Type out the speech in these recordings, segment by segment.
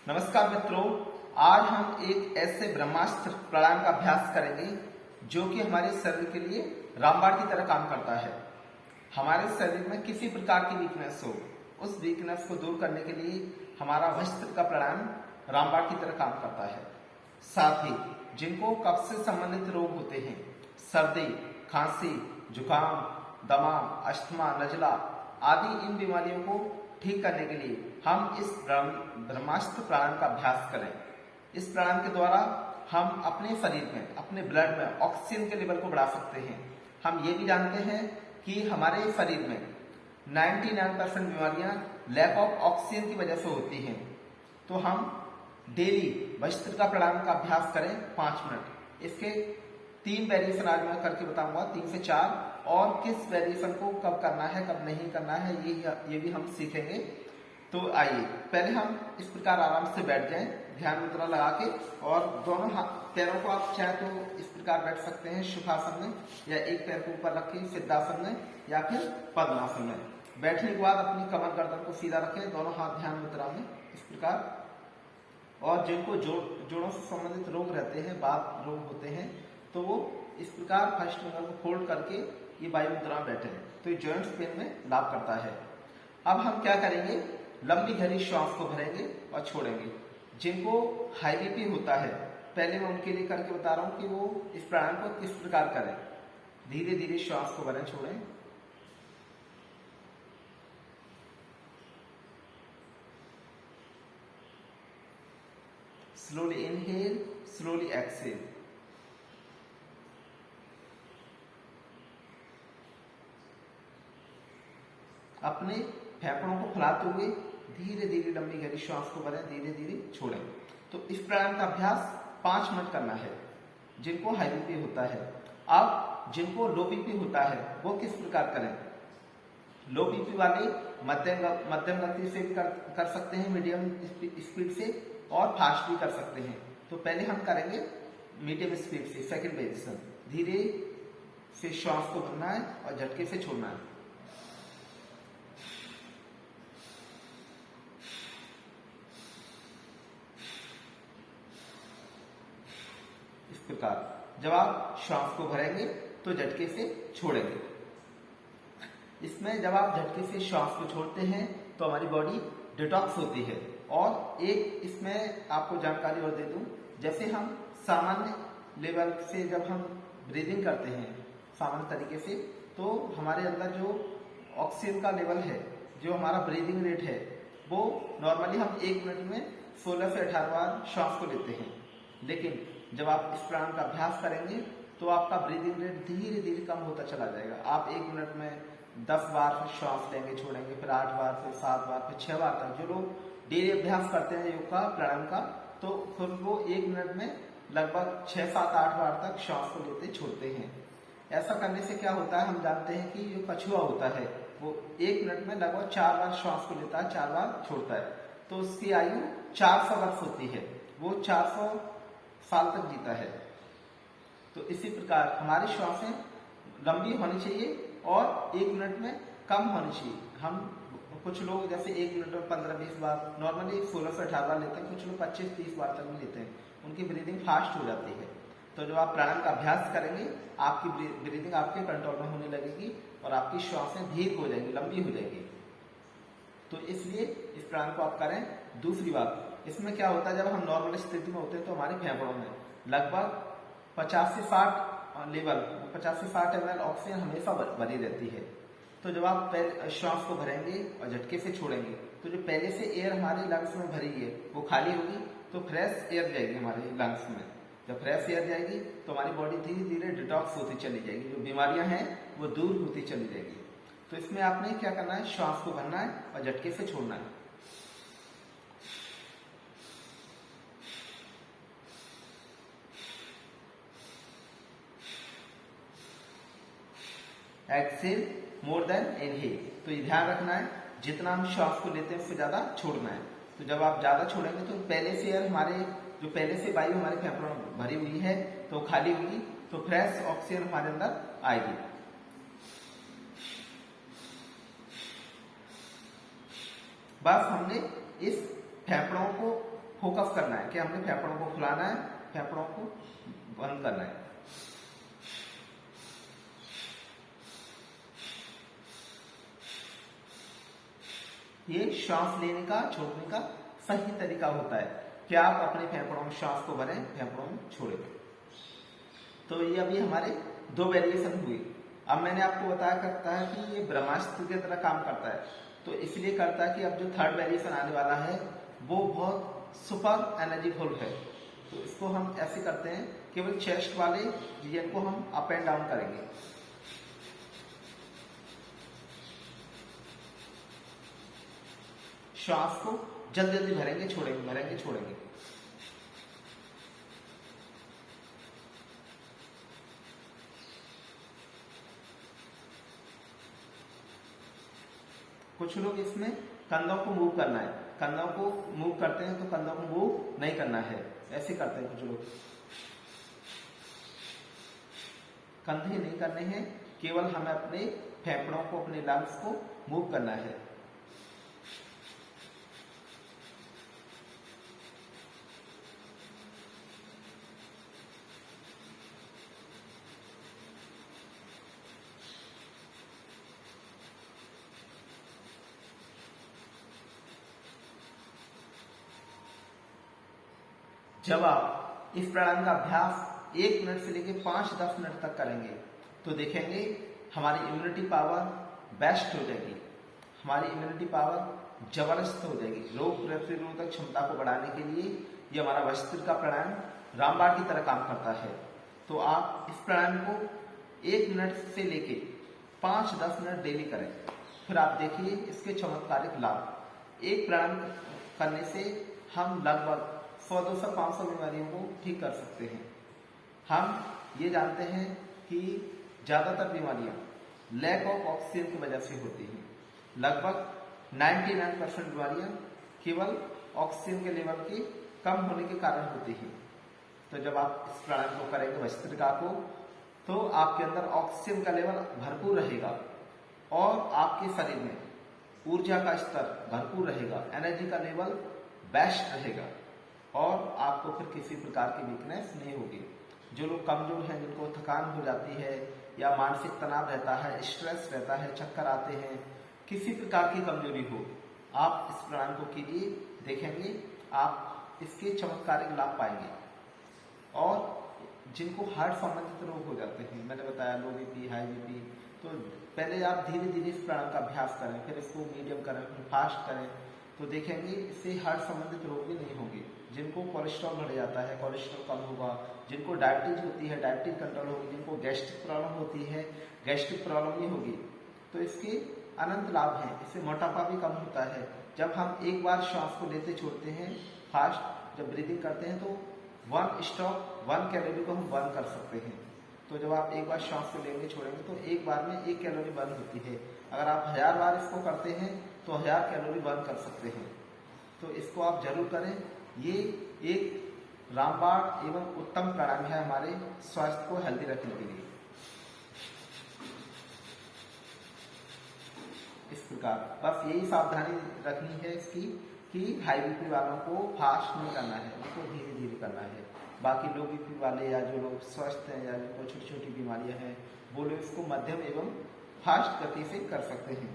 नमस्कार मित्रों, आज हम एक ऐसे ब्रह्मास्त्र प्राणायाम का अभ्यास करेंगे जो कि हमारे शरीर के लिए रामबाण की तरह काम करता है। हमारे शरीर में किसी प्रकार की वीकनेस हो, उस वीकनेस को दूर करने के लिए हमारा वस्त्र का प्राणायाम रामबाण की तरह काम करता है। साथ ही जिनको कफ से संबंधित रोग होते हैं, सर्दी, खांसी, जुकाम, दमा, अस्थमा, नजला आदि इन बीमारियों को ठीक करने के लिए हम इस ब्रह्मास्त्र प्राणायाम का अभ्यास करें। इस प्राणायाम के द्वारा हम अपने शरीर में, अपने ब्लड में ऑक्सीजन के लेवल को बढ़ा सकते हैं। हम ये भी जानते हैं कि हमारे शरीर में 99% बीमारियां लैक ऑफ ऑक्सीजन की वजह से होती हैं। तो हम डेली वस्त्र का प्राणायाम का अभ्यास करें 5 मिनट। इसके 3 वेरिएशन आज मैं करके बताऊंगा, 3 से 4, और किस वेरिएशन को कब करना है कब नहीं करना है ये भी हम सीखेंगे। तो आइए पहले हम इस प्रकार आराम से बैठ जाएं, ध्यान मुद्रा लगा के, और दोनों पैरों को आप चाहे तो इस प्रकार बैठ सकते हैं सुखासन में, या एक पैर को ऊपर रखें सिद्धासन में, या फिर पद्मासन में। बैठने के बाद अपनी कमर गर्दन को सीधा रखें, दोनों हाथ ध्यान मुद्रा में इस प्रकार। और जिनको जोड़ों से संबंधित रोग रहते हैं, बात रोग होते हैं, तो वो इस प्रकार फर्स्ट फिंगर को फोल्ड करके ये वायु मुद्रा में बैठे, तो ये जॉइंट्स पेन में लाभ करता है। अब हम क्या करेंगे, लंबी गहरी श्वास को भरेंगे और छोड़ेंगे। जिनको हाई बीपी होता है, पहले मैं उनके लिए करके बता रहा हूं कि वो इस प्राणायाम को किस प्रकार करें। धीरे धीरे श्वास को भरें, छोड़ें। Slowly inhale, slowly exhale. अपने फेफड़ों को फैलाते हुए धीरे धीरे लंबी गहरी श्वास को भरें, धीरे धीरे छोड़ें। तो इस प्राणायाम का अभ्यास 5 मिनट करना है जिनको हाई बीपी होता है। अब जिनको लो बीपी होता है वो किस प्रकार करें। लो बीपी वाले मध्यम गति से भी कर सकते हैं, मीडियम स्पीड से, और फास्ट भी कर सकते हैं। तो पहले हम करेंगे मीडियम स्पीड से, सेकंड वेरिएशन। धीरे से श्वास को भरना है और झटके से छोड़ना है। इस प्रकार जब आप श्वास को भरेंगे तो झटके से छोड़ेंगे। इसमें जब आप झटके से श्वास को छोड़ते हैं तो हमारी बॉडी डिटॉक्स होती है। और एक इसमें आपको जानकारी और दे दूं, जैसे हम सामान्य लेवल से जब हम ब्रीदिंग करते हैं सामान्य तरीके से, तो हमारे अंदर जो ऑक्सीजन का लेवल है, जो हमारा ब्रीदिंग रेट है, वो नॉर्मली हम 1 मिनट में 16 से 18 बार श्वास को लेते हैं। लेकिन जब आप इस प्राणायाम का अभ्यास करेंगे तो आपका ब्रीदिंग रेट धीरे धीरे कम होता चला जाएगा। आप 1 मिनट में 10 बार श्वास लेंगे, छोड़ेंगे, फिर 8 बार, फिर 7 बार, फिर 6 बार तक। जो लोग डेली अभ्यास करते हैं योग का, प्राणायाम का, तो फिर वो 1 मिनट में लगभग 6, 7, 8 बार तक श्वास को लेते छोड़ते हैं। ऐसा करने से क्या होता है, हम जानते हैं कि जो कछुआ होता है वो 1 मिनट में लगभग 4 बार श्वास को लेता है, 4 बार छोड़ता है। तो उसकी आयु 400 वर्ष होती है, वो 400 साल तक जीता है। तो इसी प्रकार हमारी श्वासें लंबी होनी चाहिए और 1 मिनट में कम होनी चाहिए। हम कुछ लोग जैसे 1 मिनट में 15-20 बार, नॉर्मली 16 से 18 बार लेते हैं, कुछ लोग 25-30 बार तक भी लेते हैं, उनकी ब्रीदिंग फास्ट हो जाती है। तो जब आप प्राणायाम का अभ्यास करेंगे आपकी ब्रीदिंग आपके कंट्रोल में होने लगेगी और आपकी श्वासें धीरे हो जाएंगी, लंबी हो जाएगी। तो इसलिए इस प्राणायाम को आप करें। दूसरी बात, इसमें क्या होता है, जब हम नॉर्मल स्थिति में होते हैं तो हमारे फेफड़ों में लगभग 50 से 60 ml ऑक्सीजन हमेशा भरी रहती है। तो जब आप श्वास को भरेंगे और झटके से छोड़ेंगे तो जो पहले से एयर हमारे लंग्स में भरी है वो खाली होगी, तो फ्रेश एयर जाएगी हमारे लंग्स में। जब फ्रेश एयर जाएगी तो हमारी बॉडी धीरे धीरे डिटॉक्स होती चली जाएगी, जो बीमारियां हैं वो दूर होती चली जाएगी। तो इसमें आपने क्या करना है, श्वास को भरना है और झटके से छोड़ना है। Exhale more than inhale. तो ये ध्यान रखना है, जितना हम श्वास को लेते हैं उससे ज्यादा छोड़ना है। तो जब आप ज्यादा छोड़ेंगे तो पहले से एयर हमारे, जो पहले से वायु हमारे फेफड़ों में भरी हुई है तो खाली होगी, तो फ्रेश ऑक्सीजन हमारे अंदर आएगी। बस हमने इस फेफड़ों को फोकस करना है कि हमने फेफड़ों को फुलाना है, फेफड़ों को बंद करना है। ये श्वास लेने का, छोड़ने का सही तरीका होता है कि आप अपने फेफड़ों में श्वास को भरें, फेफड़ों में छोड़ें। तो ये अभी हमारे 2 वेरिएशन हुए। अब मैंने आपको बताया करता है कि ये ब्रह्मास्त्र की तरह काम करता है, तो इसलिए करता है कि अब जो 3rd वेरिएशन आने वाला है वो बहुत सुपर एनर्जीफुल है। तो इसको हम ऐसे करते हैं, केवल चेस्ट वाले रीजन को हम अप एंड डाउन करेंगे। श्वास को जल्दी जल्दी भरेंगे, छोड़ेंगे, भरेंगे, छोड़ेंगे। कुछ लोग इसमें कंधों को मूव करना है, कंधों को मूव करते हैं तो कंधों को मूव नहीं करना है, ऐसे करते हैं कुछ लोग। कंधे नहीं करने हैं, केवल हमें अपने फेफड़ों को, अपने लंग्स को मूव करना है। जब आप इस प्राणायाम का अभ्यास 1 मिनट से लेकर 5-10 मिनट तक करेंगे तो देखेंगे हमारी इम्यूनिटी पावर बेस्ट हो जाएगी, हमारी इम्यूनिटी पावर जबरदस्त हो जाएगी। रोग प्रतिरोधक क्षमता को बढ़ाने के लिए ये हमारा भस्त्रिका प्राणायाम रामबाण की तरह काम करता है। तो आप इस प्राणायाम को 1 मिनट से लेके 5-10 मिनट डेली करें, फिर आप देखिए इसके चमत्कारिक लाभ। एक प्राणायाम करने से हम लगभग 100-200-500 बीमारियों को ठीक कर सकते हैं। हम ये जानते हैं कि ज़्यादातर बीमारियां लैक ऑफ ऑक्सीजन की वजह से होती हैं। लगभग 99% बीमारियां केवल ऑक्सीजन के लेवल के कम होने के कारण होती हैं। तो जब आप इस प्राणायाम को करेंगे भस्त्रिका को, तो आपके अंदर ऑक्सीजन का लेवल भरपूर रहेगा और आपके शरीर में ऊर्जा का स्तर भरपूर रहेगा, एनर्जी का लेवल बेस्ट रहेगा और आपको फिर किसी प्रकार की वीकनेस नहीं होगी। जो लोग कमजोर हैं, जिनको थकान हो जाती है या मानसिक तनाव रहता है, स्ट्रेस रहता है, चक्कर आते हैं, किसी प्रकार की कमजोरी हो, आप इस प्राणायाम को कीजिए, देखेंगे आप इसके चमत्कारिक लाभ पाएंगे। और जिनको हार्ट संबंधित रोग हो जाते हैं, मैंने बताया लो बीपी, हाई बीपी, तो पहले आप धीरे धीरे इस प्राणायाम का अभ्यास करें, फिर इसको मीडियम करें, फिर फास्ट करें, तो देखेंगे इससे हार्ट संबंधित रोग भी नहीं होंगे। जिनको कोलेस्ट्रॉल बढ़ जाता है, कोलेस्ट्रॉल कम होगा, जिनको डायबिटीज होती है, डायबिटीज कंट्रोल होगी, जिनको गैस्ट्रिक प्रॉब्लम होती है, गैस्ट्रिक प्रॉब्लम नहीं होगी। तो इसके अनंत लाभ हैं। इससे मोटापा भी कम होता है। जब हम एक बार श्वास को लेते छोड़ते हैं, फास्ट जब ब्रीदिंग करते हैं, तो 1 स्टॉप 1 कैलोरी को हम बर्न कर सकते हैं। तो जब आप एक बार श्वास को लेंगे छोड़ेंगे तो एक बार में 1 कैलोरी बर्न होती है। अगर आप 1000 बार इसको करते हैं तो 1000 कैलोरी बर्न कर सकते हैं। तो इसको आप जरूर करें। ये एक रामबाण एवं उत्तम प्राणायाम है हमारे स्वास्थ्य को हेल्दी रखने के लिए। इस प्रकार बस यही सावधानी रखनी है इसकी कि हाई बीपी वालों को फास्ट नहीं करना है, उसको धीरे धीरे करना है। बाकी लो बीपी वाले या जो लोग स्वस्थ हैं या जिनको छोटी छोटी बीमारियां हैं, वो लोग इसको मध्यम एवं फास्ट गति से कर सकते हैं।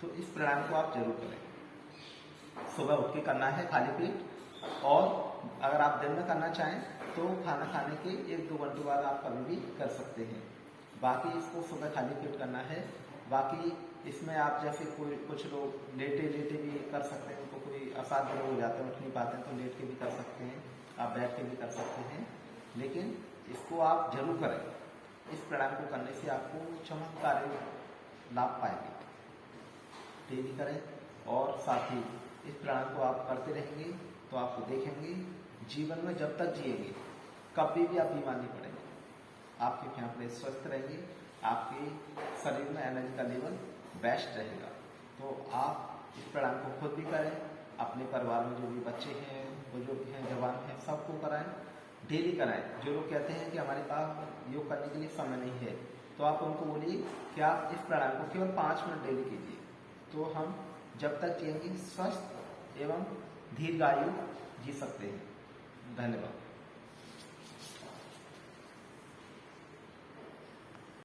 तो इस प्राणायाम को आप जरूर करें। सुबह उठ के करना है खाली पेट, और अगर आप दिन में करना चाहें तो खाना खाने के 1-2 घंटे बाद आप कभी भी कर सकते हैं। बाकी इसको सुबह खाली पेट करना है। बाकी इसमें आप जैसे कोई कुछ लोग लेटे लेटे भी कर सकते हैं, उनको कोई असाध्य रोग हो जाते हैं, उठ नहीं पाते हैं, तो लेट के भी कर सकते हैं, आप बैठ के भी कर सकते हैं। लेकिन इसको आप जरूर करें। इस प्राणायाम को करने से आपको चमत्कारी लाभ पाएंगे। डेली करें और साथ ही इस प्राणायाम को आप करते रहेंगे तो आपको देखेंगे जीवन में जब तक जिएंगे कभी भी आप बीमार नहीं पड़ेंगे। आपके फेफड़े स्वस्थ रहेंगे, आपके शरीर में एनर्जी का लेवल बेस्ट रहेगा। तो आप इस प्राणायाम को खुद भी करें, अपने परिवार में जो भी बच्चे हैं, बुजुर्ग हैं, जवान हैं, सबको कराएं, डेली कराएं। जो लोग कहते हैं कि हमारे पास योग करने के लिए समय नहीं है, तो आप उनको बोलिए कि आप इस प्राणायाम को केवल 5 मिनट डेली कीजिए। तो हम जब तक जिएंगे स्वस्थ एवं दीर्घायु जी सकते हैं। धन्यवाद।